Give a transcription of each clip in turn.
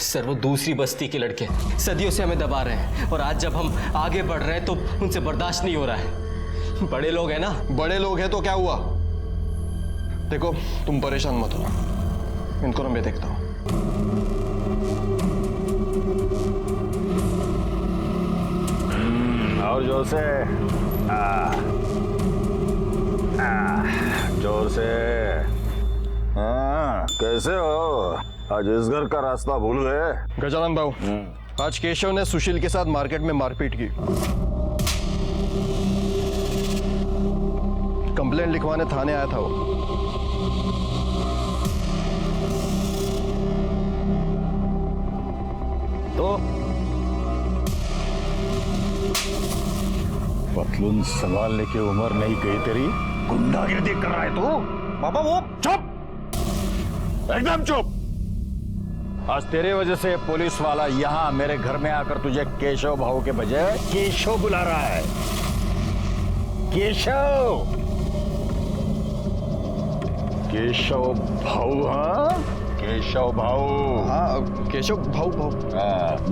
Sir वो दूसरी बस्ती के लड़के सदियों से हमें दबा रहे हैं और आज जब हम आगे बढ़ रहे हैं तो उनसे बर्दाश्त नहीं हो रहा है। बड़े लोग हैं ना। बड़े लोग हैं तो क्या हुआ? देखो तुम परेशान मत हो, इनको ना मैं देखता हूं। और जोर से जोर से। कैसे हो? आज इस घर का रास्ता भूल गए? गजानन बाबू, आज केशव ने सुशील के साथ मार्केट में मारपीट की। कंप्लेंट लिखवाने थाने आया था वो। तो पतलून संभालने की उम्र नहीं गई तेरी, गुंडागिर्दी कर रहा है तू? बाबा वो चुप, एकदम चुप। आज तेरे वजह से पुलिस वाला यहाँ मेरे घर में आकर तुझे केशव भाऊ के बजाय केशव बुला रहा है। केशव, केशव भाऊ। हाँ केशव भाऊ। हाँ केशव भाऊ।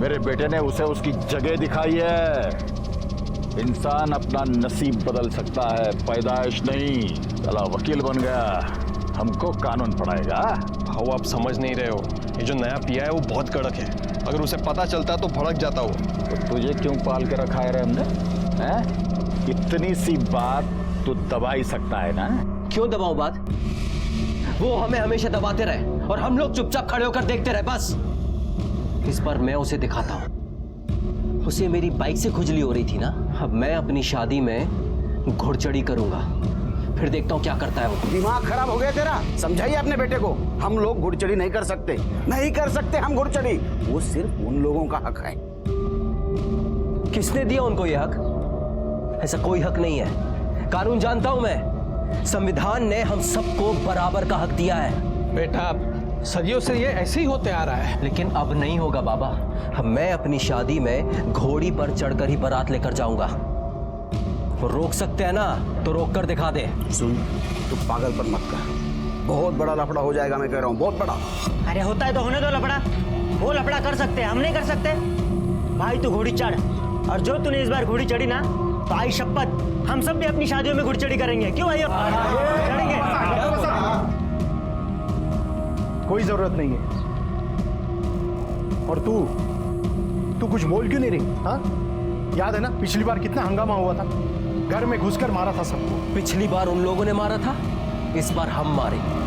मेरे बेटे ने उसे उसकी जगह दिखाई है। इंसान अपना नसीब बदल सकता है, पैदाइश नहीं। चला वकील बन गया, हमको कानून पढ़ाएगा। भाऊ आप समझ नहीं रहे हो, ये जो नया पिया है वो बहुत कड़क है। अगर उसे पता चलता तो भड़क जाता वो। तो तुझे क्यों पाल के रखा है रे हमने? हैं? इतनी सी बात तू दबा ही सकता है ना? क्यों दबाऊं बात? वो हमें हमेशा दबाते रहे और हम लोग चुपचाप खड़े होकर देखते रहे। बस इस बार मैं उसे दिखाता हूं। उसे मेरी बाइक से खुजली हो रही थी ना, अब मैं अपनी शादी में घुड़चढ़ी करूंगा, फिर देखता हूं क्या करता है वो। दिमाग खराब हो गया तेरा? समझाइए अपने बेटे को, हम लोग घुड़चढ़ी नहीं कर सकते, नहीं कर सकते हम घुड़चढ़ी। वो सिर्फ उन लोगों का हक है। किसने दिया उनको ये हक? ऐसा कोई हक नहीं है। कानून जानता हूं मैं, संविधान ने हम सबको बराबर का हक दिया है। बेटा सदियों से ये ऐसे ही होते आ रहा है। लेकिन अब नहीं होगा बाबा। अब मैं अपनी शादी में घोड़ी पर चढ़कर ही बारात लेकर जाऊंगा। वो रोक सकते हैं ना, तो रोक कर दिखा दे। सुन, तू पागलपन मत कर, बहुत बड़ा लफड़ा हो जाएगा, मैं कह रहा हूँ, बहुत बड़ा। अरे होता है तो होने दो लफड़ा। वो लफड़ा कर सकते हैं, हम नहीं कर सकते। भाई तू घोड़ी चढ़, और जो तूने इस बार घोड़ी चढ़ी ना, तो आई शपथ हम सब भी अपनी शादियों में घुड़चढ़ी करेंगे। क्यों भाई? चढ़ेंगे। कोई जरूरत नहीं है। और तू कुछ बोल क्यों नहीं रही? हाँ, याद है ना पिछली बार कितना हंगामा हुआ था? घर में घुसकर मारा था सबको। पिछली बार उन लोगों ने मारा था, इस बार हम मारेंगे।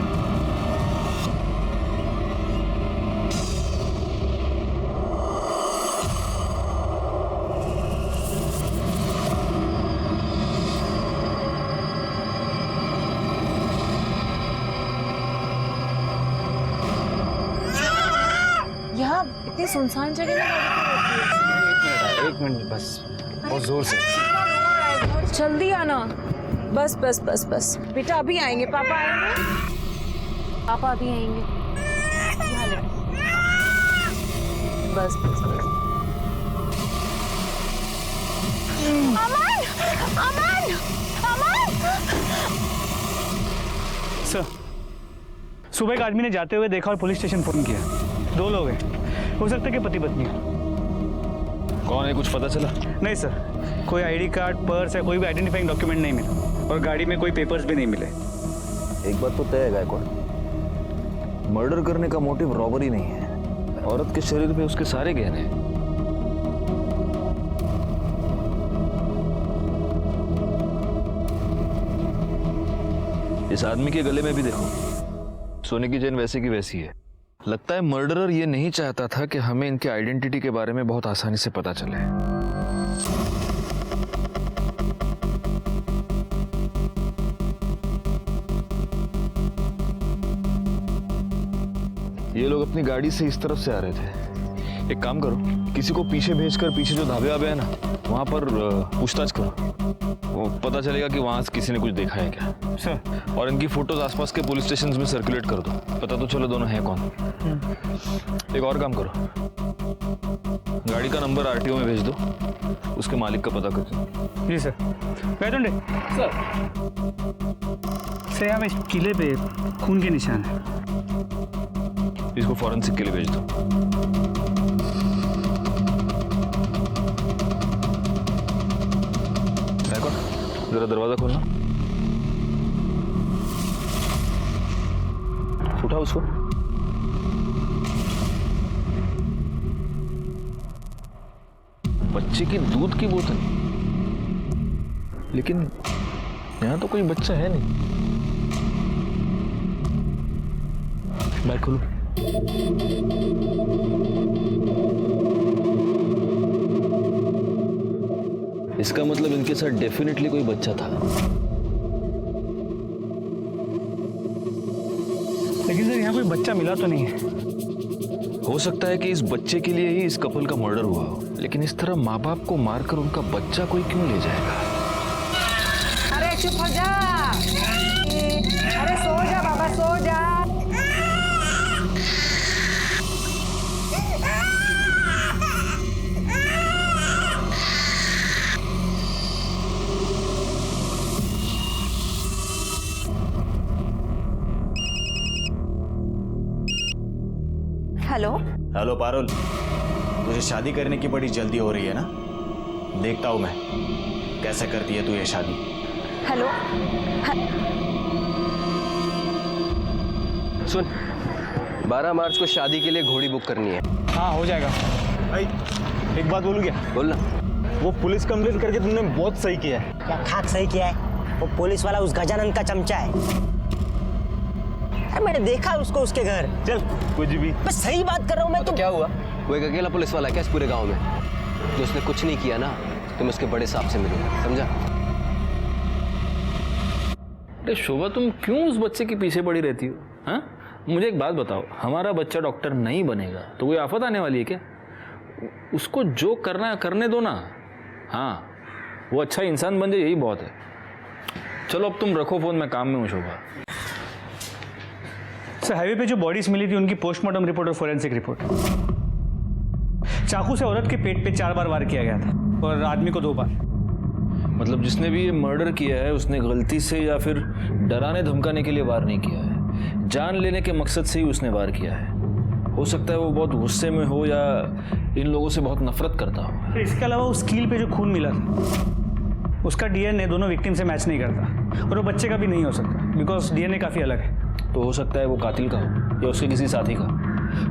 यहाँ इतनी सुनसान जगह में गाड़ी एक मिनट बस, बहुत जोर से। जल्दी आना। बस बस बस बस बेटा, अभी आएंगे पापा, आएंगे पापा, अभी आएंगे। यहाँ ले। बस बस बस। अमन, अमन, अमन। सर, सुबह एक आदमी ने जाते हुए देखा और पुलिस स्टेशन फोन किया। 2 लोग हैं, हो सकता है कि पति पत्नी है। कौन है, कुछ पता चला? नहीं सर, कोई आईडी कार्ड, पर्स या कोई भी आइडेंटिफाइंग डॉक्यूमेंट नहीं मिला और गाड़ी में कोई पेपर्स भी नहीं मिले। एक बात तो तय है गायकवाड़, मर्डर करने का मोटिव रॉबरी नहीं है। औरत के शरीर पे उसके सारे गहने हैं। इस आदमी के गले में भी देखो, सोने की चेन वैसे की वैसी है। लगता है मर्डरर ये नहीं चाहता था कि हमें इनके आइडेंटिटी के बारे में बहुत आसानी से पता चले। ये लोग अपनी गाड़ी से इस तरफ से आ रहे थे। एक काम करो, किसी को पीछे भेजकर पीछे जो ढाबे वाबे है ना, वहां पर पूछताछ करो। वो पता चलेगा कि वहां से किसी ने कुछ देखा है क्या। सर, और इनकी फोटोज आसपास के पुलिस स्टेशंस में सर्कुलेट कर दो, पता तो चलो दोनों हैं कौन। एक और काम करो, गाड़ी का नंबर आरटीओ में भेज दो, उसके मालिक का पता कर दो। जी सर। बैठे सर, यहाँ इस किले पे खून के निशान है। इसको फॉरेंसिक के लिए भेज दो। जरा दरवाजा खोलना। उठा उसको। बच्चे की दूध की बोतल, लेकिन यहां तो कोई बच्चा है नहीं। बैग खोलो। इसका मतलब इनके साथ डेफिनेटली कोई बच्चा था। लेकिन सर यहाँ कोई बच्चा मिला तो नहीं है। हो सकता है कि इस बच्चे के लिए ही इस कपल का मर्डर हुआ हो, लेकिन इस तरह माँ बाप को मारकर उनका बच्चा कोई क्यों ले जाएगा? अरे चुप हो जा, अरे सो जा बाबा, सो जा। हेलो हेलो पारुल, तुझे शादी करने की बड़ी जल्दी हो रही है ना? देखता हूं मैं कैसे करती है तू ये शादी। हेलो सुन, 12 मार्च को शादी के लिए घोड़ी बुक करनी है। हाँ हो जाएगा। भाई एक बात बोलूं क्या? बोलना। वो पुलिस कंप्लेंट करके तुमने बहुत सही किया है। क्या खाक सही किया है? वो पुलिस वाला उस गजानन का चमचा है। अरे मैंने देखा उसको उसके घर। चल कुछ भी। मैं सही बात कर रहा हूँ मैं। तो क्या हुआ? वो एक अकेला पुलिस वाला है क्या इस पूरे गांव में? जो उसने कुछ नहीं किया ना, तो मैं उसके बड़े साहब से मिलूंगा, समझा? अरे शोभा, तुम क्यों उस बच्चे के पीछे पड़ी रहती हो? हाँ, मुझे एक बात बताओ, हमारा बच्चा डॉक्टर नहीं बनेगा तो कोई आफत आने वाली है क्या? उसको जो करना है करने दो ना। हाँ, वो अच्छा इंसान बन जाए, यही बहुत है। चलो अब तुम रखो फोन, मैं काम में हूँ शोभा। सर हाईवे पे जो बॉडीज मिली थी उनकी पोस्टमार्टम रिपोर्ट और फोरेंसिक रिपोर्ट। चाकू से औरत के पेट पे 4 बार वार किया गया था और आदमी को 2 बार। मतलब जिसने भी ये मर्डर किया है उसने गलती से या फिर डराने धमकाने के लिए वार नहीं किया है, जान लेने के मकसद से ही उसने वार किया है। हो सकता है वो बहुत गुस्से में हो या इन लोगों से बहुत नफरत करता हो। इसके अलावा उस कील पे जो खून मिला था उसका डीएनए दोनों विक्टिम से मैच नहीं करता और वो बच्चे का भी नहीं हो सकता बिकॉज डीएनए काफ़ी अलग है। तो हो सकता है वो कातिल का हो या उसके किसी साथी का।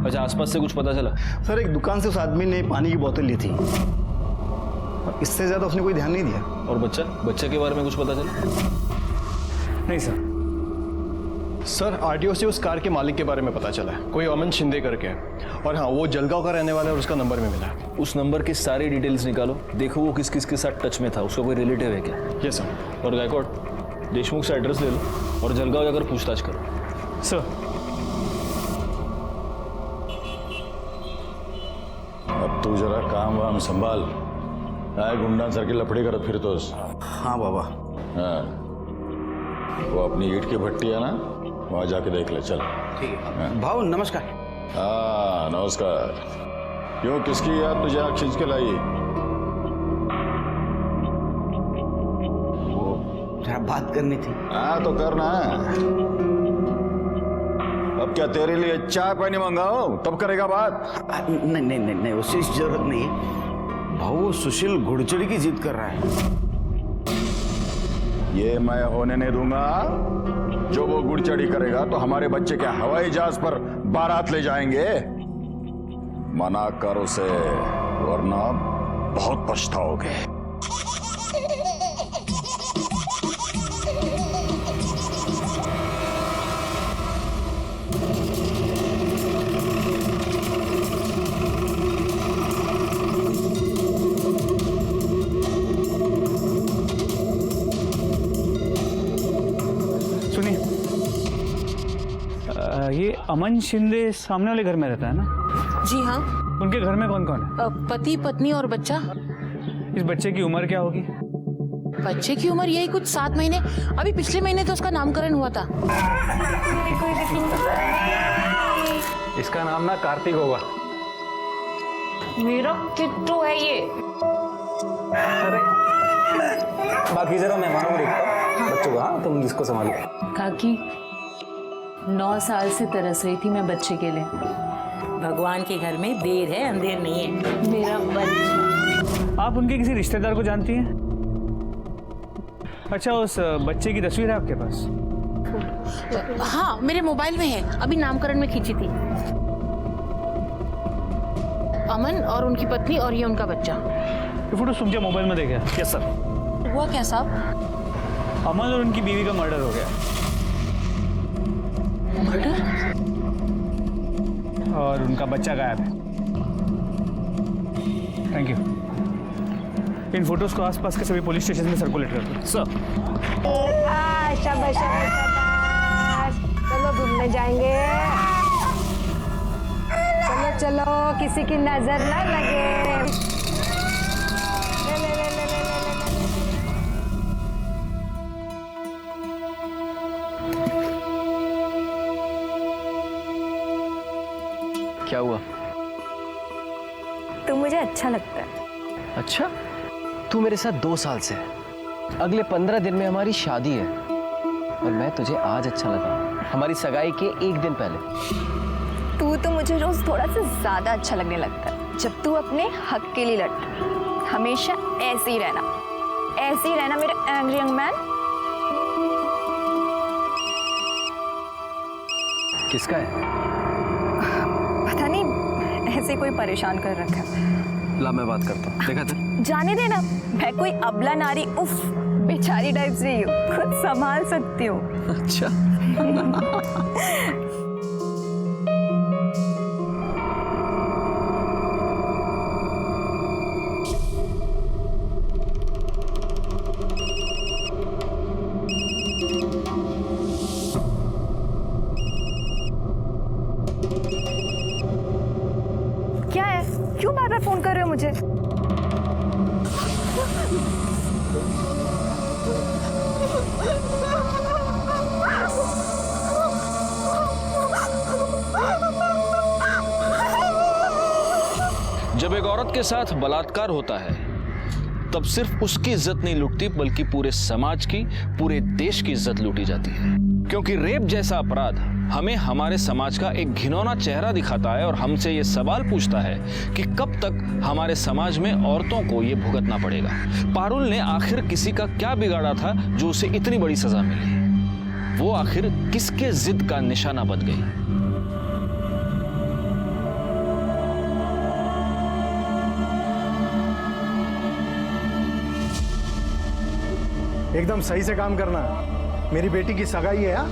अच्छा, आसपास से कुछ पता चला? सर एक दुकान से उस आदमी ने पानी की बोतल ली थी, इससे ज्यादा उसने कोई ध्यान नहीं दिया। और बच्चे के बारे में कुछ पता चला? नहीं सर। सर आरटीओ से उस कार के मालिक के बारे में पता चला है, कोई अमन शिंदे करके है। और हाँ, वो जलगांव का रहने वाला है और उसका नंबर भी मिला है। उस नंबर की सारी डिटेल्स निकालो, देखो वो किस किस के साथ टच में था, उसका कोई रिलेटिव है क्या? Yes sir. और गायकवाड़, देशमुख से एड्रेस ले लो और जलगांव जाकर पूछताछ करो। सर अब तू जरा काम वाम संभाल, आए गुंडा सर की लफड़ी करत फिर तो। हाँ बाबा। हाँ, वो अपनी ईट की भट्टी है ना, वहां जाके देख ले। चल ठीक है भाऊ, नमस्कार। हाँ नमस्कार। क्यों, किसकी याद तुझे आँख खींच के लाई? वो जरा बात करनी थी। हाँ तो करना। अब क्या तेरे लिए चाय पानी मंगाओ तब करेगा बात? नहीं नहीं नहीं नहीं, उससे जरूरत नहीं है भाऊ। वो सुशील घुड़चड़ी की जिद कर रहा है। ये मैं होने नहीं दूंगा। जो वो गुड़चड़ी करेगा तो हमारे बच्चे के हवाई जहाज पर बारात ले जाएंगे। मना कर उसे, वरना बहुत पछताओगे। ये अमन शिंदे सामने वाले घर में रहता है ना? जी हाँ। उनके घर में कौन कौन है? पति पत्नी और बच्चा। इस बच्चे की उम्र क्या होगी? बच्चे की उम्र यही कुछ 7 महीने। अभी पिछले महीने तो उसका नामकरण हुआ था। इसका नाम ना कार्तिक होगा। मेरा किट्टू है ये। बाकी जरा मेहमानों को देखता हूँ, बच्चों का। हाँ तुम इसको संभालो। काकी 9 साल से तरस रही थी मैं बच्चे के लिए। भगवान के घर में देर है अंधेर नहीं है। मेरा बच्चा। आप उनके किसी रिश्तेदार को जानती हैं? अच्छा, उस बच्चे की तस्वीर है आपके पास? हाँ, मेरे मोबाइल में है, अभी नामकरण में खींची थी। अमन और उनकी पत्नी और ये उनका बच्चा। ये फोटो तुमके मोबाइल में देखा? Yes sir. हुआ क्या साहब? अमन और उनकी बीवी का मर्डर हो गया। मर्डर? और उनका बच्चा गायब है। Thank you. इन फोटोज को आसपास के सभी पुलिस स्टेशन में सर्कुलेट कर दो। सर। शाबाश शाबाश, चलो घूमने जाएंगे। चलो चलो, किसी की नजर ना लगे। ले, ले, ले, ले, ले, ले, ले, ले। क्या हुआ? तू मुझे अच्छा लगता है। अच्छा, तू मेरे साथ 2 साल से है। अगले 15 दिन में हमारी शादी है और मैं तुझे आज अच्छा लगा, हमारी सगाई के 1 दिन पहले। तू तो मुझे रोज थोड़ा सा ज्यादा अच्छा लगने लगता है जब तू अपने हक के लिए लड़ता है। हमेशा ऐसे ही रहना मेरे एंग्री यंग मैन। किसका है? पता नहीं, ऐसे कोई परेशान कर रखा है। ला, मैं बात करता हूँ। देखा था? जाने देना, मैं कोई अबला नारी उफ बेचारी टाइप से ही हूँ, खुद संभाल सकती हूँ। अच्छा। क्या है, क्यों बार बार फोन कर रहे हो मुझे? जब एक औरत के साथ बलात्कार होता है तब सिर्फ उसकी इज्जत नहीं लूटती बल्कि पूरे समाज की, पूरे देश की इज्जत लूटी जाती है। क्योंकि रेप जैसा अपराध हमें हमारे समाज का एक घिनौना चेहरा दिखाता है और हमसे ये सवाल पूछता है कि कब तक हमारे समाज में औरतों को ये भुगतना पड़ेगा। पारुल ने आखिर किसी का क्या बिगाड़ा था जो उसे इतनी बड़ी सजा मिली? वो आखिर किसके जिद का निशाना बन गई? एकदम सही से काम करना। मेरी बेटी की सगाई है। हाँ,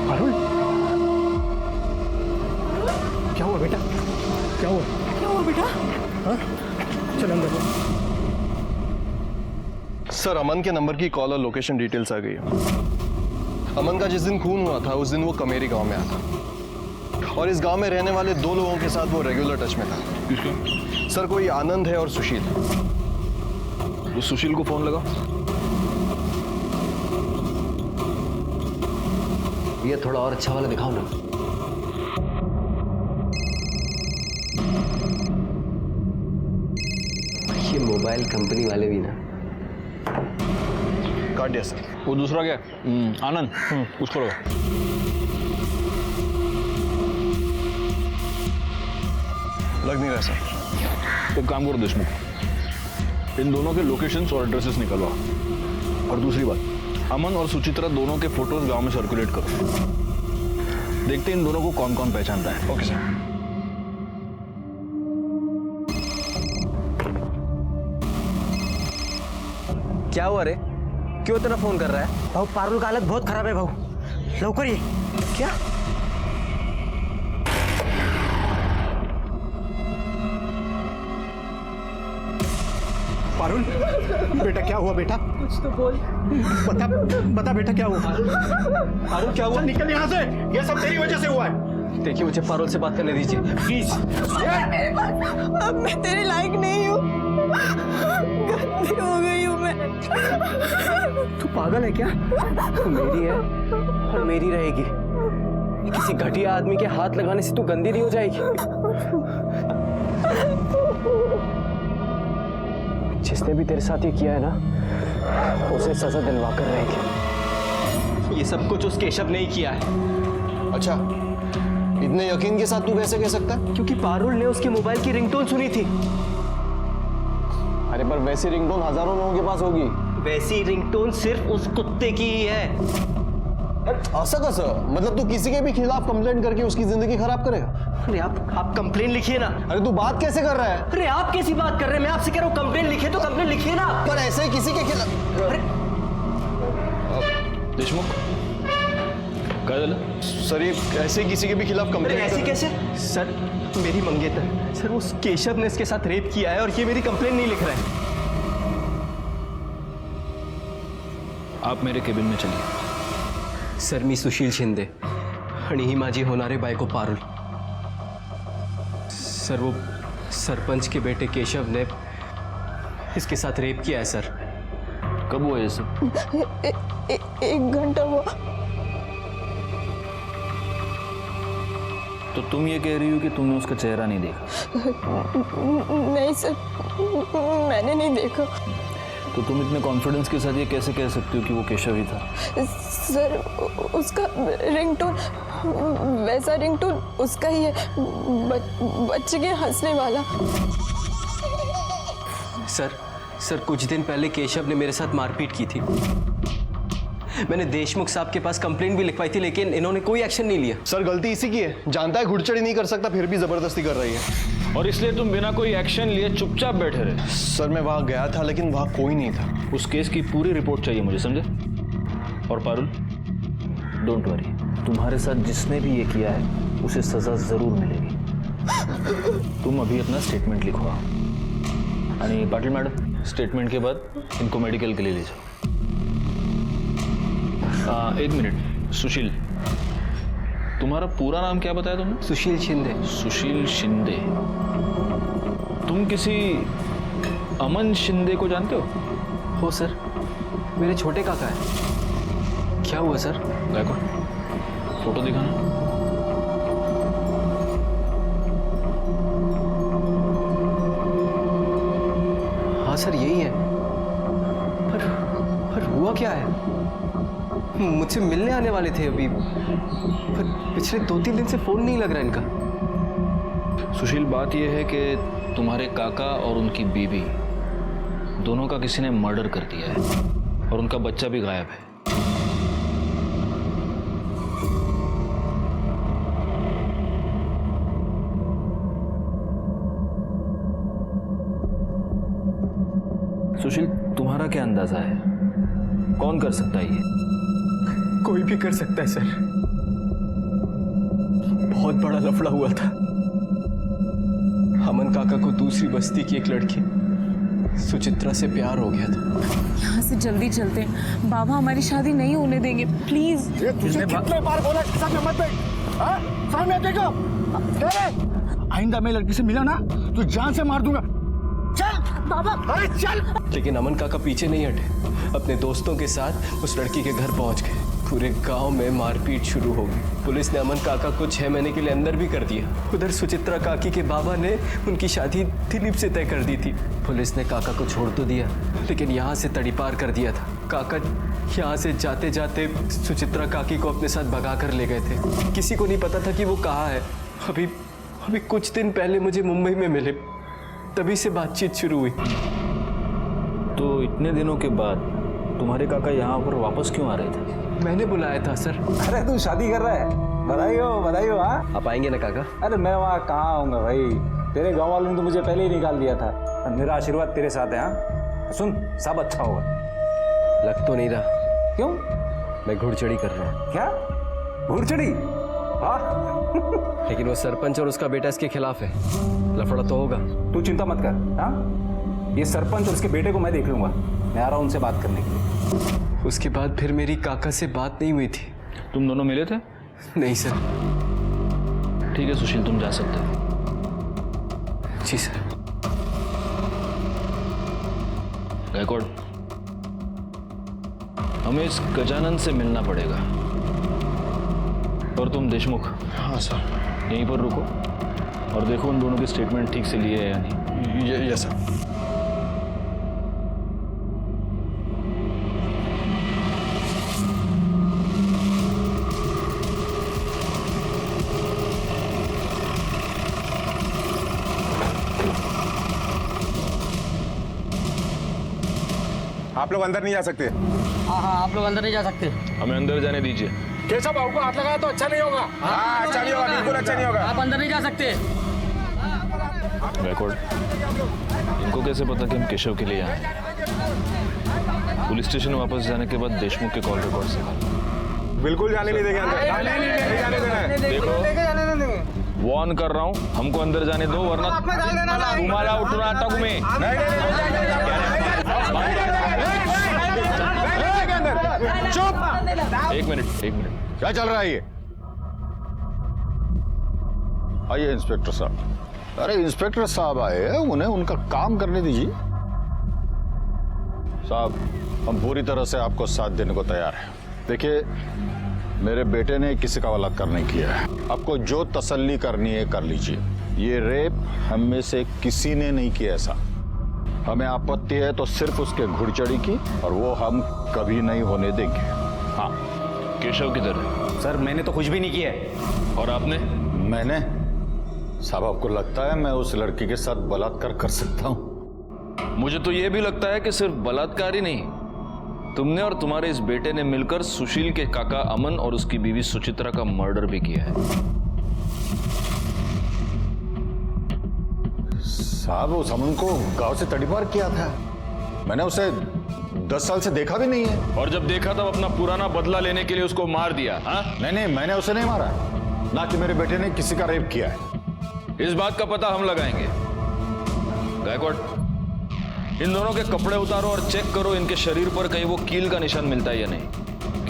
पारुल, क्या हुआ बेटा? क्या हुआ बेटा? हाँ, चल अंदर। सर, अमन के नंबर की कॉल और लोकेशन डिटेल्स आ गई है। अमन का जिस दिन खून हुआ था उस दिन वो कमेरी गांव में आया था और इस गांव में रहने वाले 2 लोगों के साथ वो रेगुलर टच में था। किसका? सर, कोई आनंद है और सुशील। उस सुशील को फोन लगा। ये थोड़ा और अच्छा वाला दिखाओ ना। ये मोबाइल कंपनी वाले भी ना। काट दिया सर। वो दूसरा क्या? आनंद, उसको लगा। लग नहीं रहा सर। एक काम करो देशमुख, इन दोनों के लोकेशंस और एड्रेसेस निकलवा। और दूसरी बात, अमन और सुचित्रा दोनों के फोटोज गांव में सर्कुलेट करो। देखते हैं इन दोनों को कौन कौन पहचानता है। Okay sir. क्या हुआ रे? क्यों इतना फोन कर रहा है? भाऊ, पारुल का हालत बहुत खराब है भाऊ, लवकर ये। क्या? पारुल, बेटा क्या हुआ बेटा? कुछ तो बोल। बता बेटा क्या हुआ? पारुल क्या हुआ? निकल यहाँ से, ये सब तेरी वजह से हुआ है। देखिए, मुझे पारुल से बात करने दीजिए प्लीज। मेरे पास, अब मैं तेरे लायक नहीं हूँ, गंदी हो गई हूँ मैं। तू पागल है क्या? तू मेरी है और मेरी रहेगी। किसी घटिया आदमी के हाथ लगाने से तू गंदी नहीं हो जाएगी। जिसने भी तेरे साथ ये किया है ना, उसे सजा दिलवा कर रहेगी। ये सब कुछ उस केशव ने ही किया है। अच्छा, इतने यकीन के साथ तू कैसे कह सकता है? क्योंकि पारुल ने उसके मोबाइल की रिंगटोन सुनी थी। अरे पर वैसी रिंगटोन हजारों लोगों के पास होगी। वैसी रिंगटोन सिर्फ उस कुत्ते की ही है। असं कसं? मतलब तू किसी के भी खिलाफ कंप्लेंट करके उसकी जिंदगी खराब करेगा? अरे आप कंप्लेन लिखिए ना। अरे तू बात कैसे कर रहा है? अरे आप कैसी बात कर रहे हैं? मैं आपसे कह रहा हूँ कंप्लेन लिखिए तो कंप्लेन लिखिए ना। पर ऐसे ही किसी के खिलाफ? अरे देशमुख काय झालं? सर ये ऐसे ही किसी के भी खिलाफ अरे कंप्लेंट ऐसी कैसे? सर मेरी मंगेतर, सर उस केशव ने इसके साथ रेप किया है और ये मेरी कंप्लेन नहीं लिख रहा है। आप मेरे केबिन में चलिए। सर मी सुशील शिंदे आणि ही माझी होणारे बायको पारुल। सर वो सरपंच के बेटे केशव ने इसके साथ रेप किया है सर। कब हुआ ये सब? एक घंटा हुआ। तो तुम ये कह रही हो कि तुमने उसका चेहरा नहीं देखा? नहीं सर, मैंने नहीं देखा। तो तुम इतने कॉन्फिडेंस के साथ ये कैसे कह सकती हो कि वो केशव ही था? सर उसका रिंगटोन, वैसा रिंगटोन उसका ही है, बच्चे के हंसने वाला। सर कुछ दिन पहले केशव ने मेरे साथ मारपीट की थी। मैंने देशमुख साहब के पास कंप्लेंट भी लिखवाई थी, लेकिन इन्होंने कोई एक्शन नहीं लिया। सर गलती इसी की है, जानता है घुड़चड़ी नहीं कर सकता फिर भी जबरदस्ती कर रही है। और इसलिए तुम बिना कोई एक्शन लिए चुपचाप बैठे रहे? सर मैं वहां गया था लेकिन वहां कोई नहीं था। उस केस की पूरी रिपोर्ट चाहिए मुझे, समझे? और पारुल, डोंट वरी, तुम्हारे साथ जिसने भी ये किया है उसे सजा जरूर मिलेगी। तुम अभी अपना स्टेटमेंट लिखवाओ। आणि पाटिल मैडम, स्टेटमेंट के बाद इनको मेडिकल के लिए ले जाओ। एक मिनट, सुशील, तुम्हारा पूरा नाम क्या बताया तुमने? सुशील शिंदे। सुशील शिंदे। तुम किसी अमन शिंदे को जानते हो? सर, मेरे छोटे काका है। क्या हुआ सर? गायकवाड़, फोटो दिखाना। हाँ सर यही है। पर हुआ क्या है? मुझसे मिलने आने वाले थे अभी, पर पिछले 2-3 दिन से फोन नहीं लग रहा इनका। सुशील, बात यह है कि तुम्हारे काका और उनकी बीवी दोनों का किसी ने मर्डर कर दिया है और उनका बच्चा भी गायब है। सुशील, तुम्हारा क्या अंदाजा है? कौन कर सकता है ये? कोई भी कर सकता है सर। बहुत बड़ा लफड़ा हुआ था। अमन काका को दूसरी बस्ती की एक लड़की सुचित्रा से प्यार हो गया था। यहाँ से जल्दी चलते हैं, बाबा हमारी शादी नहीं होने देंगे, प्लीज। तुझे कितने बार बोला इसके साथ मत बैठ? हाँ? सामने देखो। आइंदा मैं लड़की से मिला ना तो जान से मार दूंगा। चल बाबा, अरे चल। लेकिन अमन काका पीछे नहीं हटे, अपने दोस्तों के साथ उस लड़की के घर पहुंच गए। पूरे गांव में मारपीट शुरू हो गई। पुलिस ने अमन काका को 6 महीने के लिए अंदर भी कर दिया। उधर सुचित्रा काकी के बाबा ने उनकी शादी दिलीप से तय कर दी थी। पुलिस ने काका को छोड़ तो दिया, लेकिन यहाँ से तड़ीपार कर दिया था। काका यहाँ से जाते जाते सुचित्रा काकी को अपने साथ भगा कर ले गए थे। किसी को नहीं पता था कि वो कहाँ है। अभी कुछ दिन पहले मुझे मुंबई में मिले, तभी से बातचीत शुरू हुई। तो इतने दिनों के बाद तुम्हारे काका यहाँ पर वापस क्यों आ रहे थे? मैंने बुलाया था सर। अरे तू शादी कर रहा है? बधाई हो। हाँ, आप आएंगे ना काका? अरे मैं वहाँ कहाँ आऊँगा भाई, तेरे गांव वालों ने तो मुझे पहले ही निकाल दिया था। और मेरा आशीर्वाद तेरे साथ है। हाँ सुन, सब अच्छा होगा। लग तो नहीं रहा। क्यों? मैं घुड़चढ़ी कर रहा हूँ। क्या घुड़चढ़ी? हाँ लेकिन वो सरपंच और उसका बेटा इसके खिलाफ है, लफड़ा तो होगा। तू चिंता मत कर। हाँ, ये सरपंच और उसके बेटे को मैं देख लूंगा। मैं आ रहा हूँ उनसे बात करने के लिए। उसके बाद फिर मेरी काका से बात नहीं हुई थी। तुम दोनों मिले थे? नहीं सर। ठीक है सुशील, तुम जा सकते हो। जी सर। गायकवाड़, हमें इस गजानन से मिलना पड़ेगा। और तुम देशमुख, हाँ सर। यहीं पर रुको और देखो उन दोनों के स्टेटमेंट ठीक से लिए है या नहीं। Yes sir. आप लोग अंदर नहीं जा सकते। हाँ हाँ, आप लोग अंदर नहीं जा सकते। हमें अंदर जाने दीजिए। केशव बाबू को हाथ लगाया तो अच्छा नहीं होगा। हाँ, अच्छा नहीं होगा, बिल्कुल अच्छा नहीं होगा। आप अंदर नहीं जा सकते। बैकवर्ड, इनको कैसे पता कि हम केशव के लिए आए? पुलिस स्टेशन वापस जाने के बाद देशमुख के कॉल रिकॉर्ड से बिल्कुल जाने नहीं देंगे अंदर। नहीं जाने देना है। देखो, वार्न कर रहा हूँ, हमको अंदर जाने दो वरना तुम्हारा उठना टाकू में। चुप! एक मिनट। क्या चल रहा है ये? आइए इंस्पेक्टर साहब। अरे इंस्पेक्टर साहब आए हैं, उन्हें उनका काम करने दीजिए। साहब, हम पूरी तरह से आपको साथ देने को तैयार हैं। देखिए, मेरे बेटे ने किसी का बलात्कार नहीं किया है। आपको जो तसल्ली करनी है कर लीजिए। ये रेप हम में से किसी ने नहीं किया ऐसा। हमें आपत्ति है तो सिर्फ उसके घुड़चढ़ी की, और वो हम कभी नहीं होने देंगे। हाँ। केशव किधर है? सर मैंने तो कुछ भी नहीं किया है। और आपने? मैंने? साहब, आपको लगता है मैं उस लड़की के साथ बलात्कार कर सकता हूँ? मुझे तो यह भी लगता है कि सिर्फ बलात्कार ही नहीं, तुमने और तुम्हारे इस बेटे ने मिलकर सुशील के काका अमन और उसकी बीवी सुचित्रा का मर्डर भी किया है। साहब, उस अमन को गांव से तड़ीपार किया था। मैंने उसे 10 साल से देखा भी नहीं है। और जब देखा तब अपना पुराना बदला लेने के लिए उसको मार दिया। हाँ? नहीं, मैंने उसे नहीं मारा, ना कि मेरे बेटे ने किसी का रेप किया है। इस बात का पता हम लगाएंगे। गायकवाड़, इन दोनों के कपड़े उतारो और चेक करो इनके शरीर पर कहीं वो कील का निशान मिलता है या नहीं।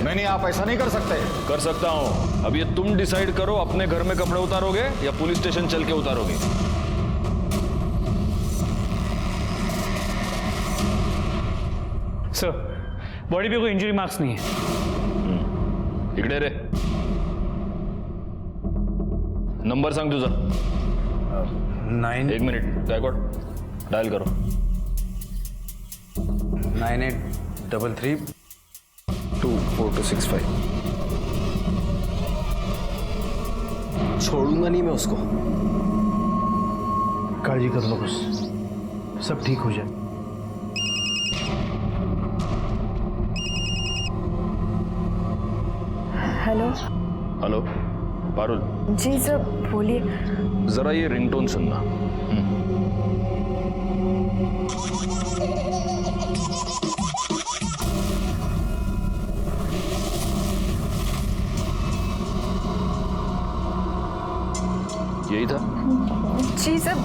नहीं, आप ऐसा नहीं कर सकते। कर सकता हूं। अब ये तुम डिसाइड करो, अपने घर में कपड़े उतारोगे या पुलिस स्टेशन चल के उतारोगे। सर, बॉडी पे कोई इंजरी मार्क्स नहीं है। इकडे रे, नंबर सांग तुझा। 9 एक मिनिट, गायकवाड़ डायल करो। 9833 24265। छोड़ूंगा नहीं मैं उसको। काळजी कर नकोस, सब ठीक हो जाए। हेलो। हेलो पारुल। जी सर, बोलिए। जरा ये रिंगटोन सुनना। यही था? जी सर,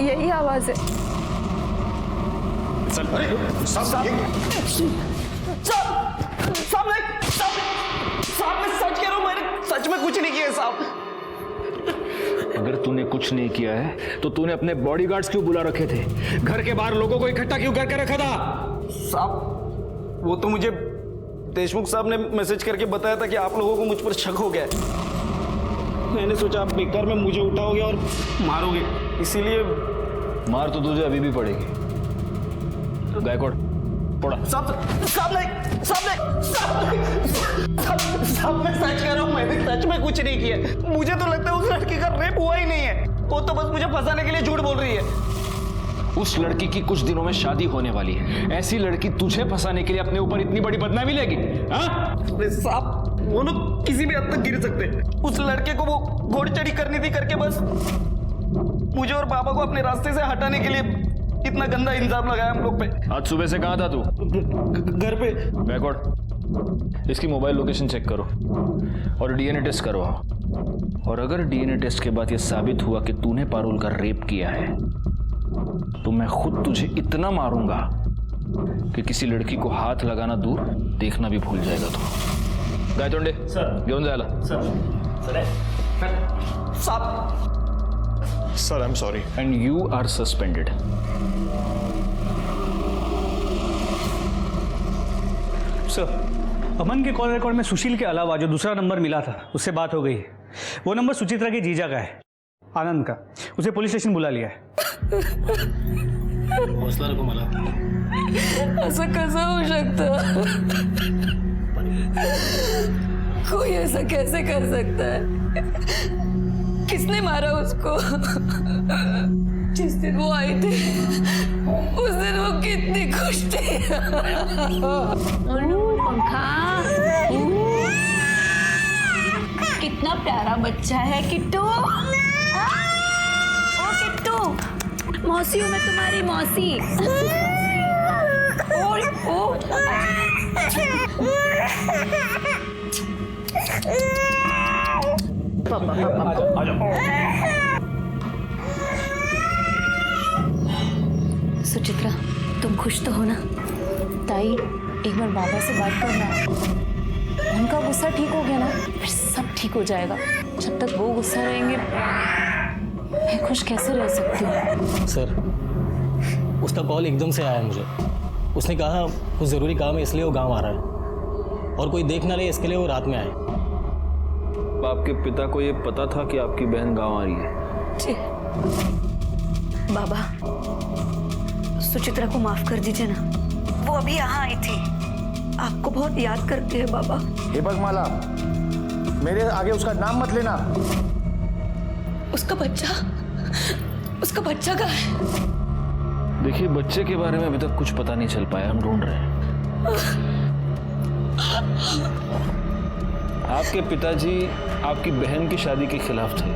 यही आवाज है। साहब मैं सच कह रहा हूँ, मैंने सच में कुछ नहीं किया साहब। अगर तूने कुछ नहीं किया है तो तूने अपने बॉडीगार्ड्स क्यों बुला रखे थे? घर के बाहर लोगों को इकट्ठा क्यों करके रखा था? साहब वो तो मुझे देशमुख साहब ने मैसेज करके बताया था कि आप लोगों को मुझ पर शक हो गया है। मैंने सोचा आप बेकार में मुझे उठाओगे और मारोगे, इसीलिए। मार तो तुझे अभी भी पड़ेगी। गायकवाड़ पड़ा। साहब मैं सच कह रहा हूँ, मैंने सच में कुछ नहीं किया। मुझे तो लगता है उस लड़की का रेप हुआ ही नहीं है। वो तो बस मुझे फंसाने के लिए झूठ बोल रही है। उस लड़की की कुछ दिनों में शादी होने वाली है। ऐसी लड़की तुझे फंसाने के लिए अपने ऊपर इतनी बड़ी बदनामी लेगी? हाँ? साहब वो लोग किसी भी हद तक गिर सकते। उस लड़के को वो घोड़चढ़ी करनी थी करके बस मुझे और बाबा को अपने रास्ते से हटाने के लिए इतना गंदा इल्जाम लगाया हम लोग पे। आज सुबह से कहाँ था तू? घर पे। बैकवर्ड, इसकी मोबाइल लोकेशन चेक करो और डीएनए टेस्ट करवाओ। और अगर डीएनए टेस्ट के बाद यह साबित हुआ कि तूने पारुल का रेप किया है तो मैं खुद तुझे इतना मारूंगा कि किसी लड़की को हाथ लगाना दूर, देखना भी भूल जाएगा तू। गायतोंडे घेऊन जायला। Sir I am sorry. And you are suspended. Sir, Aman के कॉल रिकॉर्ड में सुशील के अलावा जो दूसरा नंबर मिला था उससे बात हो गई है। वो नंबर सुचित्रा के जीजा का है, आनंद का। उसे पुलिस स्टेशन बुला लिया है। हौसला रखो मला। असं कसं होऊ शकतं? कोई ऐसा कैसे कर सकता है? किसने मारा उसको? जिस दिन वो आए थे उस दिन वो कितनी खुश थी। पंखा कितना प्यारा बच्चा है किट्टू। ओ किट्टू, मौसी हूँ मैं तुम्हारी मौसी। ओ सुचित्रा, तुम खुश तो हो ना? ताई, एक बार बाबा से बात करना, उनका गुस्सा ठीक हो गया ना फिर सब ठीक हो जाएगा। जब तक वो गुस्सा रहेंगे मैं खुश कैसे रह सकती हूँ? सर, उसका कॉल एकदम से आया मुझे। उसने कहा कुछ ज़रूरी काम है इसलिए वो गांव आ रहा है और कोई देख ना ले इसके लिए वो रात में आए। आपके पिता को ये पता था कि आपकी बहन गांव आ रही है? जी। बाबा, सुचित्रा को माफ कर दीजिए ना, वो अभी यहाँ आई थी, आपको बहुत याद करती है बाबा। हे बगमाला, मेरे आगे उसका नाम मत लेना। उसका बच्चा कहाँ है? देखिए, बच्चे के बारे में अभी तक कुछ पता नहीं चल पाया, हम ढूंढ रहे हैं। आपके पिताजी आपकी बहन की शादी के खिलाफ थे,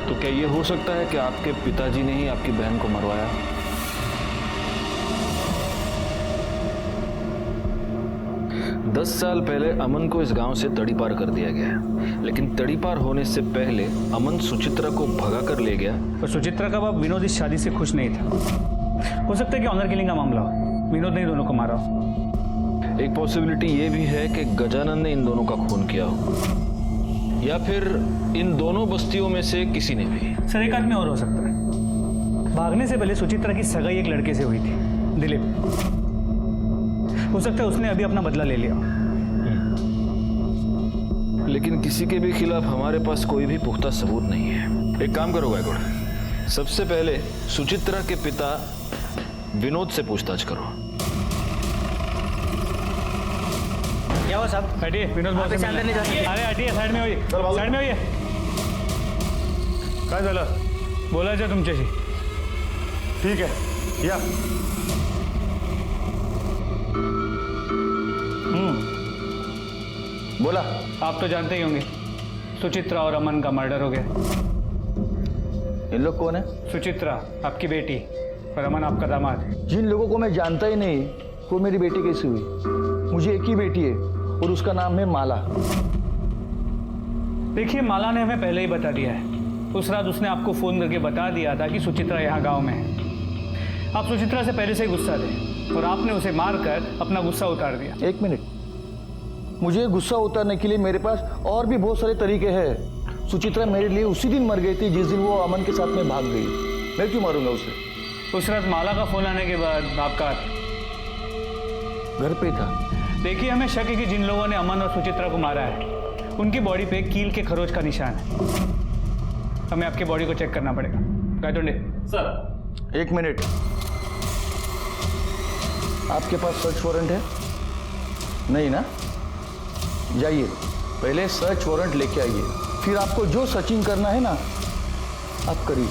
तो क्या ये हो सकता है कि आपके पिताजी ने ही आपकी बहन को मरवाया? दस साल पहले अमन को इस गांव से तड़ीपार कर दिया गया है, लेकिन तड़ीपार होने से पहले अमन सुचित्रा को भगा कर ले गया। और सुचित्रा का बाप विनोद इस शादी से खुश नहीं था। हो सकता है कि ऑनर किलिंग का मामला हो, विनोद ने दोनों को मारा हो। एक पॉसिबिलिटी ये भी है कि गजानन ने इन दोनों का खून किया हो, या फिर इन दोनों बस्तियों में से किसी ने भी। सर, एक आदमी और हो सकता है। भागने से पहले सुचित्रा की सगाई एक लड़के से हुई थी, दिलीप। हो सकता है उसने अभी अपना बदला ले लिया। लेकिन किसी के भी खिलाफ हमारे पास कोई भी पुख्ता सबूत नहीं है। एक काम करो गायकवाड़, सबसे पहले सुचित्रा के पिता विनोद से पूछताछ करो। क्या हुआ साहब? हटिए, विनोद बहुत से अंदर नहीं जा सकते। अरे हटिए, साइड में होइए, साइड में होइए। काय झालं? बोलायचं तुमच्याशी। ठीक है, या बोला। आप तो जानते ही होंगे, सुचित्रा और अमन का मर्डर हो गया। इन लोग कौन है? सुचित्रा आपकी बेटी और अमन आपका दामाद। जिन लोगों को मैं जानता ही नहीं, वो मेरी बेटी कैसी हुई? मुझे एक ही बेटी है और उसका नाम है माला। देखिए, माला ने हमें पहले ही बता दिया है। उस रात उसने आपको फोन करके बता दिया था कि सुचित्रा यहाँ गांव में है। आप सुचित्रा से पहले से ही गुस्सा थे और आपने उसे मारकर अपना गुस्सा उतार दिया। एक मिनट, मुझे गुस्सा उतारने के लिए मेरे पास और भी बहुत सारे तरीके हैं। सुचित्रा मेरे लिए उसी दिन मर गई थी जिस दिन वो अमन के साथ में भाग गई। मैं क्यों मारूंगा उसे? उस रात माला का फोन आने के बाद आपका घर पे था। देखिए, हमें शक है कि जिन लोगों ने अमन और सुचित्रा को मारा है उनकी बॉडी पे कील के खरोच का निशान है। हमें आपकी बॉडी को चेक करना पड़ेगा। गायतोंडे सर, एक मिनट। आपके पास सर्च वारंट है? नहीं ना? जाइए, पहले सर्च वारंट लेके आइए, फिर आपको जो सर्चिंग करना है ना आप करिए।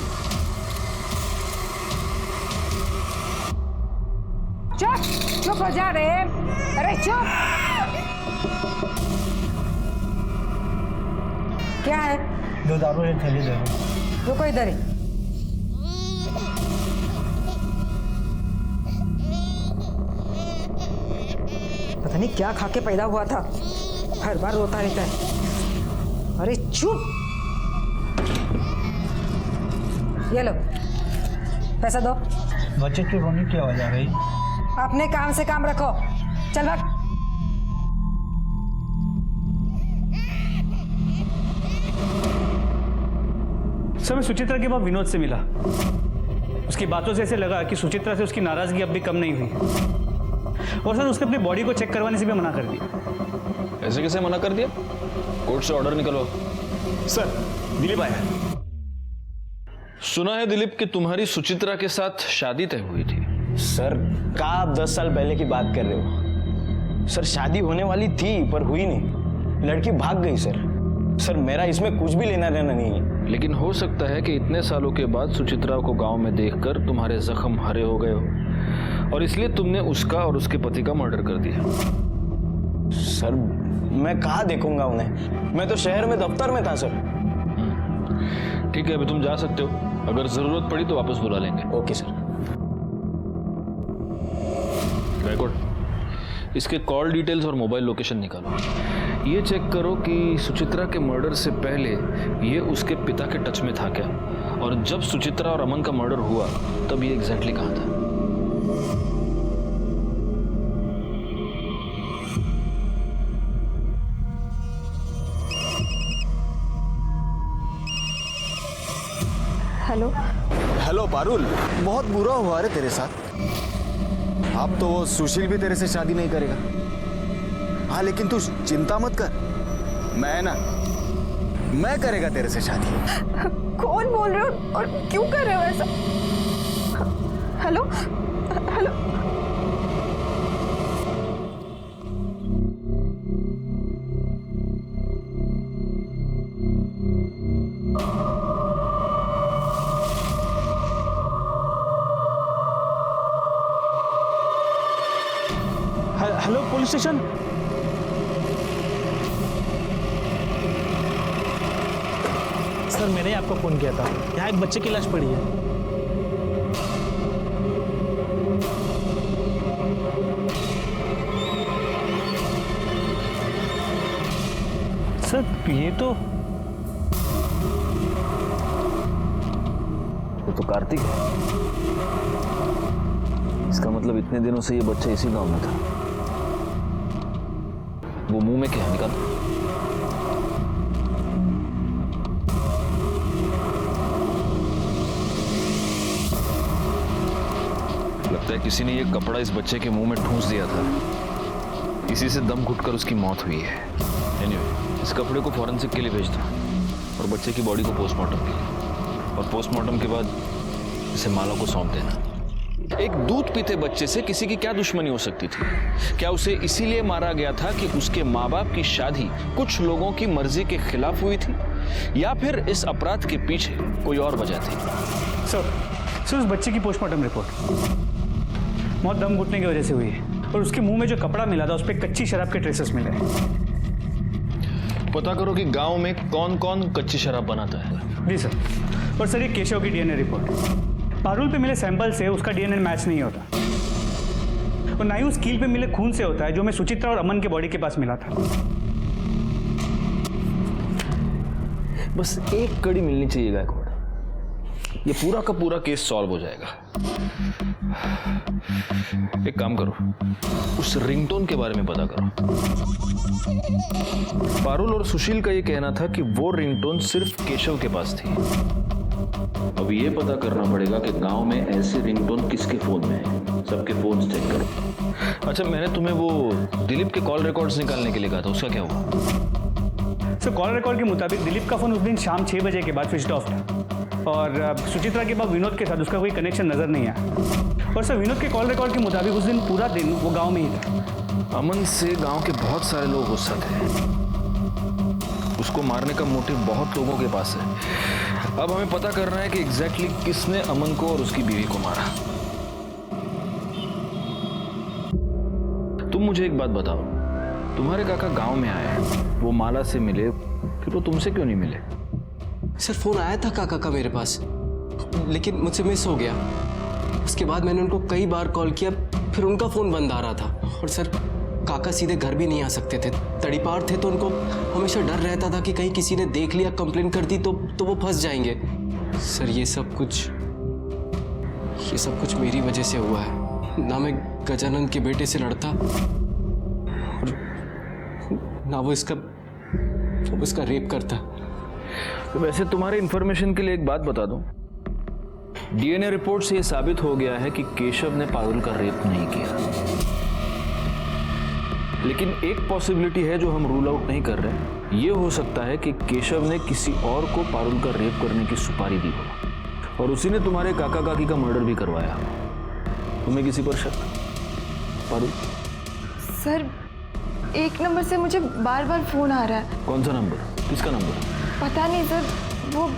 चुप हो जा रहे। अरे चुप। क्या है? दो दारू एक थैली दे। रुको इधर ही। पता नहीं क्या खा के पैदा हुआ था, हर बार रोता रहता है। अरे चुप। ये लो, पैसा दो। बच्चे की रोने की आवाज आ रही। अपने काम से काम रखो। चल भाग। सर, मैं सुचित्रा के बाद विनोद से मिला। उसकी बातों से ऐसे लगा कि सुचित्रा से उसकी नाराजगी अब भी कम नहीं हुई। और सर, उसने अपनी बॉडी को चेक करवाने से भी मना कर दिया। ऐसे कैसे मना कर दिया? कोर्ट से ऑर्डर निकलवाओ। सर, दिलीप आया। सुना है दिलीप कि तुम्हारी सुचित्रा के साथ शादी तय हुई थी। सर, कहा आप 10 साल पहले की बात कर रहे हो? सर, शादी होने वाली थी पर हुई नहीं, लड़की भाग गई। सर, मेरा इसमें कुछ भी लेना देना नहीं है। लेकिन हो सकता है कि इतने सालों के बाद सुचित्रा को गांव में देखकर तुम्हारे जख्म हरे हो गए हो और इसलिए तुमने उसका और उसके पति का मर्डर कर दिया। सर मैं कहाँ देखूंगा उन्हें, मैं तो शहर में दफ्तर में था सर। ठीक है, अभी तुम जा सकते हो, अगर जरूरत पड़ी तो वापस बुला लेंगे। Okay sir. गायकवाड़, इसके कॉल डिटेल्स और मोबाइल लोकेशन निकालो। ये चेक करो कि सुचित्रा के मर्डर से पहले ये उसके पिता के टच में था क्या, और जब सुचित्रा और अमन का मर्डर हुआ तब ये एग्जैक्टली कहाँ था। हेलो हेलो पारुल, बहुत बुरा हुआ रे तेरे साथ। अब तो वो सुशील भी तेरे से शादी नहीं करेगा। हाँ लेकिन तू चिंता मत कर, मैं करेगा तेरे से शादी। कौन बोल रहे हो और क्यों कर रहे हो ऐसा? Hello hello hello police station. Sir मैंने ही आपको फ़ोन किया था, यहाँ एक बच्चे की लाश पड़ी है। सर ये तो कार्तिक है। इसका मतलब इतने दिनों से ये बच्चा इसी गांव में था। वो मुंह में क्या है, निकाल। लगता है किसी ने ये कपड़ा इस बच्चे के मुंह में ठूंस दिया था, इसी से दम घुटकर उसकी मौत हुई है। एनीवे, इस कपड़े को फॉरेंसिक के लिए भेज दो और बच्चे की बॉडी को पोस्टमार्टम के लिए, और पोस्टमार्टम के बाद इसे माला को सौंप देना। एक दूध पीते बच्चे से किसी की क्या दुश्मनी हो सकती थी? क्या उसे इसीलिए मारा गया था कि उसके माँ बाप की शादी कुछ लोगों की मर्जी के खिलाफ हुई थी, या फिर इस अपराध के पीछे कोई और वजह थी? सर उस बच्चे की पोस्टमार्टम रिपोर्ट मौत दम घुटने की वजह से हुई है, और उसके मुंह में जो कपड़ा मिला था उस पर कच्ची शराब के ट्रेसेस मिले। पता करो कि गांव में कौन कौन कच्ची शराब बनाता है। जी सर। और सर ये केशव की डीएनए रिपोर्ट, पारुल पे मिले सैंपल से उसका डीएनए मैच नहीं होता, और ना ही उस कील पे मिले खून से होता है जो हमें सुचित्रा और अमन के बॉडी के पास मिला था। बस एक कड़ी मिलनी चाहिए गायकवाड़, ये पूरा का पूरा केस सॉल्व हो जाएगा। एक काम करो, उस रिंगटोन के बारे में पता करो। पारुल और सुशील का ये कहना था कि वो रिंगटोन सिर्फ केशव के पास थी। अब ये पता करना पड़ेगा कि गांव में ऐसे रिंगटोन किसके फोन में है। सबके फोन चेक करो। अच्छा, मैंने तुम्हें वो दिलीप के कॉल रिकॉर्ड्स निकालने के लिए कहा था, उसका क्या हुआ? सर कॉल रिकॉर्ड के मुताबिक दिलीप का फोन उस दिन शाम 6 बजे के बाद स्विच ऑफ था, और सुचित्रा के बाद विनोद के साथ उसका कोई कनेक्शन नजर नहीं आया। और सर विनोद के कॉल रिकॉर्ड के मुताबिक उस दिन पूरा दिन वो गाँव में ही था। अमन से गांव के बहुत सारे लोग गुस्सा थे, उसको मारने का मोटिव बहुत लोगों के पास है। अब हमें पता करना है कि एग्जैक्टली किसने अमन को और उसकी बीवी को मारा। तुम मुझे एक बात बताओ, तुम्हारे काका गांव में आए, वो माला से मिले, फिर वो तुमसे क्यों नहीं मिले? सर फोन आया था काका का मेरे पास, लेकिन मुझसे मिस हो गया। उसके बाद मैंने उनको कई बार कॉल किया, फिर उनका फोन बंद आ रहा था। और सर काका सीधे घर भी नहीं आ सकते थे, तड़ीपार थे, तो उनको हमेशा डर रहता था कि कहीं किसी ने देख लिया, कंप्लेंट कर दी तो वो फंस जाएंगे। सर ये सब कुछ मेरी वजह से हुआ है। ना मैं गजानंद के बेटे से लड़ता, और ना वो इसका रेप करता। तो वैसे तुम्हारे इंफॉर्मेशन के लिए एक बात बता दूं, डीएनए रिपोर्ट से यह साबित हो गया है कि केशव ने पारुल का रेप नहीं किया। लेकिन एक पॉसिबिलिटी है जो हम रूल आउट नहीं कर रहे। ये हो सकता है कि केशव ने किसी और को पारुल का रेप करने की सुपारी दी हो, और उसी ने तुम्हारे काका काकी का मर्डर भी करवाया। तुम्हें किसी पर शक? पारुल? सर एक नंबर से मुझे बार बार फोन आ रहा है। कौन सा नंबर? किसका नंबर? पता नहीं सर, वो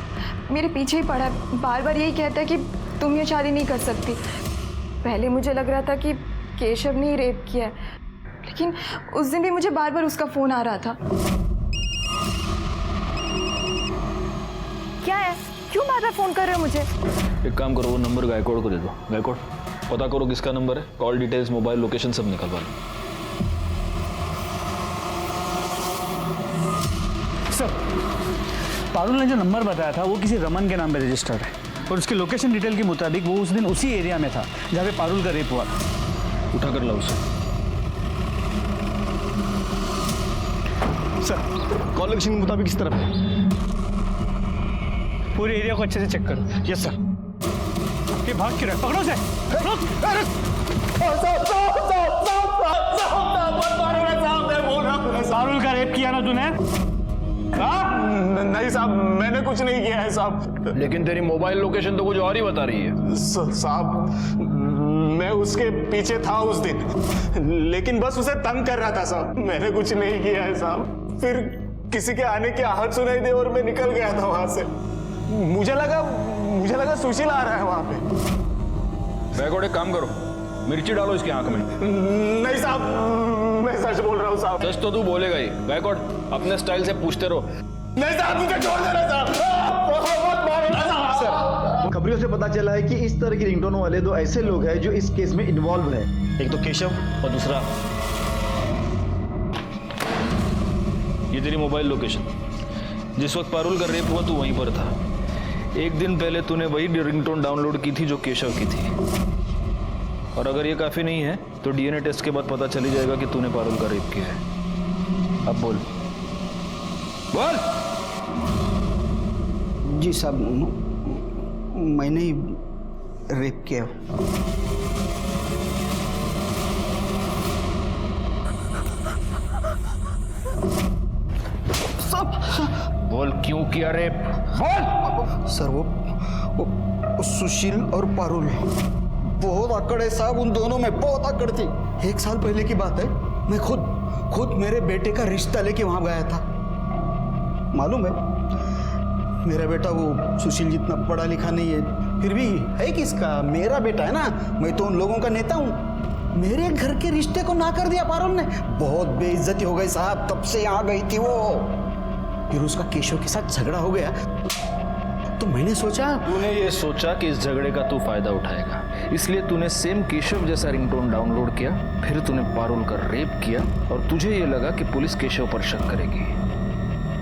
मेरे पीछे ही पड़ा है, बार बार यही कहता है कि तुम ये शादी नहीं कर सकती। पहले मुझे लग रहा था कि केशव ने ही रेप किया है, लेकिन उस दिन भी मुझे बार बार उसका फोन आ रहा था। क्या है, क्यों बार बार फोन कर रहे हो मुझे? एक काम करो, वो नंबर गायकवाड़ को दे दो। गायकवाड़, पता करो किसका नंबर है, कॉल डिटेल्स, मोबाइल लोकेशन सब निकलवा लो। सर, पारुल ने जो नंबर बताया था वो किसी रमन के नाम पे रजिस्टर्ड है, और उसके लोकेशन डिटेल के मुताबिक वो उस दिन उसी एरिया में था जहाँ पे पारुल का रेप हुआ था। उठा कर लाओ उसे। सर, कॉल लोकेशन के मुताबिक किस तरफ है? पूरे एरिया को अच्छे से चेक करो। Yes sir. ये भाग क्यों रहा है? पकड़ो उसे। पारुल का रेप किया ना तूने? नहीं साहब, मैंने कुछ नहीं किया है साहब। लेकिन तेरी मोबाइल लोकेशन तो कुछ और ही बता रही है। साहब, मैं उसके पीछे था उस दिन, लेकिन बस उसे तंग कर रहा था साहब। मैंने कुछ नहीं किया है साहब। फिर किसी के आने की आहट सुनाई दी और मैं निकल गया था वहां से। मुझे लगा सुशील आ रहा है वहां पे। गायकवाड़, एक काम करो, मिर्ची डालो इसकी आंख में। नहीं साहब, मैं सच बोल रहा हूँ साहब। सच तो तू बोलेगा ही। गायकवाड़, अपने स्टाइल से पूछते रहो। नहीं साहब, मुझे छोड़ देना साहब। सर, खबरों से पता चला है कि इस तरह की रिंगटोन वाले दो ऐसे लोग हैं जो इस केस में इन्वॉल्व है। एक तो केशव और दूसरा ये तेरी मोबाइल लोकेशन। जिस वक्त पारुल का रेप हुआ तू वहीं पर था। एक दिन पहले तूने वही रिंगटोन डाउनलोड की थी जो केशव की थी। और अगर ये काफी नहीं है तो डीएनए टेस्ट के बाद पता चली जाएगा कि तूने पारुल का रेप किया है। अब बोल बोल। जी साहब, मैंने ही रेप किया। बोल, क्यों किया रेप? बोल। सर, वो सुशील और पारुल बहुत आकड़ है साहब। उन दोनों में बहुत आकड़ थी। 1 साल पहले की बात है, मैं खुद मेरे बेटे का रिश्ता लेके वहां गया था। मालूम है, मेरा बेटा वो सुशील जितना पढ़ा लिखा नहीं है, फिर भी है किसका? मेरा बेटा है ना। मैं तो उन लोगों का नेता हूँ। मेरे घर के रिश्ते को ना कर दिया पारुल ने। बहुत बेइज्जती हो गई साहब, तब से यहाँ गई थी वो। फिर उसका केशव के साथ झगड़ा हो गया, तो मैंने सोचा। तूने ये सोचा कि इस झगड़े का तू फायदा उठाएगा, इसलिए तूने सेम केशव जैसा रिंगटोन डाउनलोड किया। फिर तूने पारुल का रेप किया और तुझे ये लगा कि पुलिस केशव पर शक करेगी।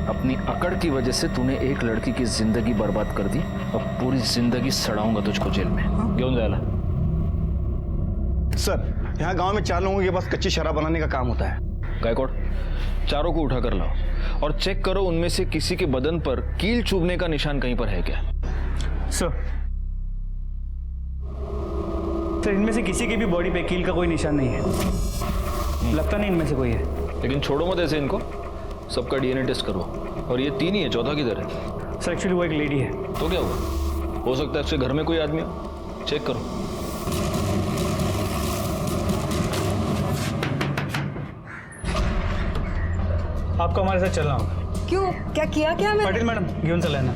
अपनी अकड़ की वजह से तूने एक लड़की की जिंदगी बर्बाद कर दी। अब पूरी जिंदगी सड़ाऊंगा तुझको जेल में। क्यों जायला? सर, यहाँ गांव में 4 लोगों के पास कच्ची शराब बनाने का काम होता है। गायकवाड़, चारों को उठा कर लाओ और चेक करो उनमें से किसी के बदन पर कील चुभने का निशान कहीं पर है क्या। सर, इनमें से किसी की भी बॉडी पे कील का कोई निशान नहीं है। लगता नहीं इनमें से कोई है। लेकिन छोड़ो मत ऐसे इनको, सबका डीएनए टेस्ट करो। और ये 3 ही है, चौथा किधर है? सर, एक्चुअली वो एक लेडी है। तो क्या हुआ? हो सकता है उसके घर में कोई आदमी हो। चेक करो। आपको हमारे साथ चलना होगा। क्यों, क्या किया? क्या मैं? पाटिल मैडम, घेऊन चला ना।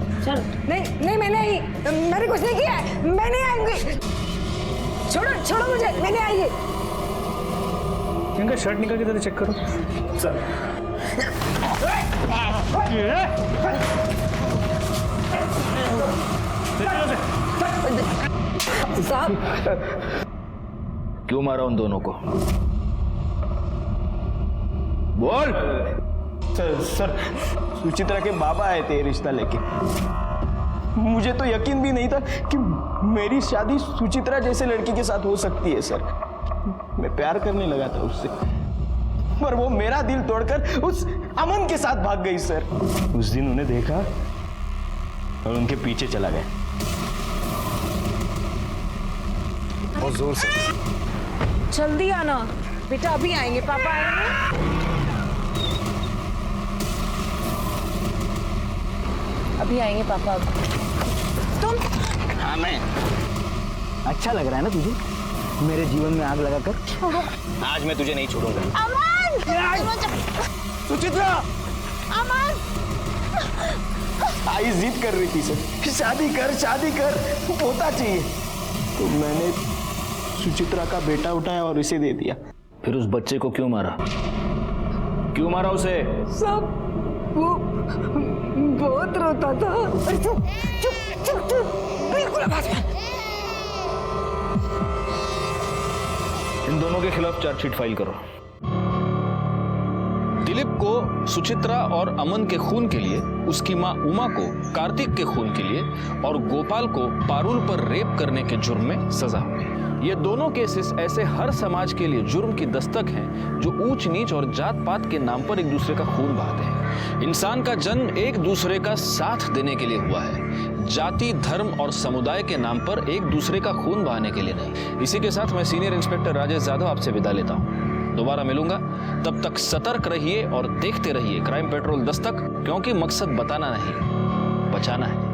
नहीं, मैंने कुछ नहीं किया है। मैं नहीं आऊंगी। छोड़ो मुझे, मैं नहीं आएगी। इनका शर्ट निकाल के जरा चेक करो। सर, साहब, क्यों मारा उन दोनों को? बोल। सर, सुचित्रा के बाबा आए थे रिश्ता लेके। मुझे तो यकीन भी नहीं था कि मेरी शादी सुचित्रा जैसे लड़की के साथ हो सकती है सर। मैं प्यार करने लगा था उससे, पर वो मेरा दिल तोड़कर उस अमन के साथ भाग गई सर। उस दिन उन्हें देखा और उनके पीछे चला गया। बहुत जोर से। जल्दी आना बेटा, अभी आएंगे, पापा आएंगे। अभी आएंगे पापा। तुम? हाँ, मैं। अच्छा लग रहा है ना तुझे मेरे जीवन में आग लगाकर? आज मैं तुझे नहीं छोड़ूंगा। अमन! सुचित्रा! अमन! आई जिद कर रही थी सर, शादी कर पोता चाहिए, तो मैंने सुचित्रा का बेटा उठाया और इसे दे दिया। फिर उस बच्चे को क्यों मारा? क्यों मारा उसे? सब वो बहुत रोता था। चुप चुप चुप चुप, बिल्कुल आवाज मत। इन दोनों के खिलाफ चार्जशीट फाइल करो। दिलीप को सुचित्रा और अमन के खून के लिए, उसकी मां उमा को कार्तिक के खून के लिए और गोपाल को पारुल पर रेप करने के जुर्म में सजा हुई। ये दोनों केसेस ऐसे हर समाज के लिए जुर्म की दस्तक हैं जो ऊंच नीच और जात पात के नाम पर एक दूसरे का खून बहाते हैं। इंसान का जन्म एक दूसरे का साथ देने के लिए हुआ है, जाति, धर्म और समुदाय के नाम पर एक दूसरे का खून बहाने के लिए नहीं। इसी के साथ मैं सीनियर इंस्पेक्टर राजेश यादव आपसे विदा लेता हूँ। दोबारा मिलूंगा, तब तक सतर्क रहिए और देखते रहिए क्राइम पेट्रोल दस्तक, क्योंकि मकसद बताना नहीं, बचाना है।